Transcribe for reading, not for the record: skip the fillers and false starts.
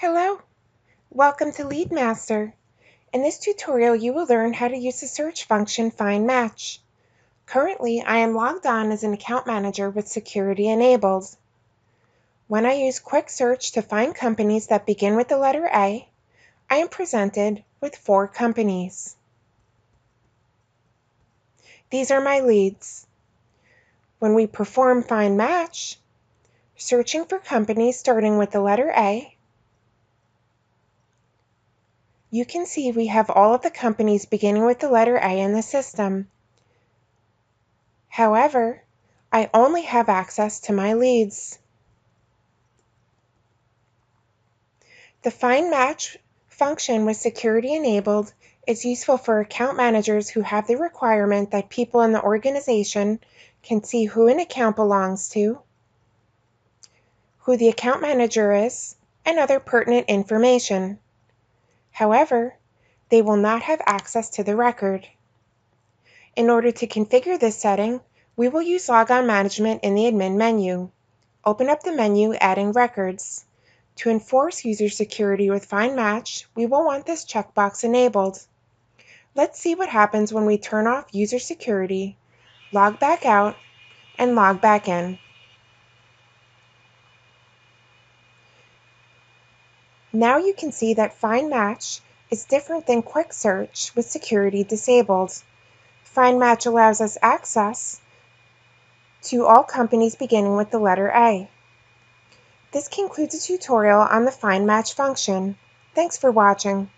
Hello, welcome to LeadMaster. In this tutorial, you will learn how to use the search function Find Match. Currently, I am logged on as an account manager with security enabled. When I use Quick Search to find companies that begin with the letter A, I am presented with 4 companies. These are my leads. When we perform Find Match, searching for companies starting with the letter A, you can see we have all of the companies beginning with the letter A in the system. However, I only have access to my leads. The Find Match function with security enabled is useful for account managers who have the requirement that people in the organization can see who an account belongs to, who the account manager is, and other pertinent information. However, they will not have access to the record. In order to configure this setting, we will use Logon Management in the admin menu. Open up the menu Adding Records. To enforce user security with Find Match, we will want this checkbox enabled. Let's see what happens when we turn off user security, log back out, and log back in. Now you can see that Find Match is different than Quick Search with security disabled. Find Match allows us access to all companies beginning with the letter A. This concludes a tutorial on the Find Match function. Thanks for watching.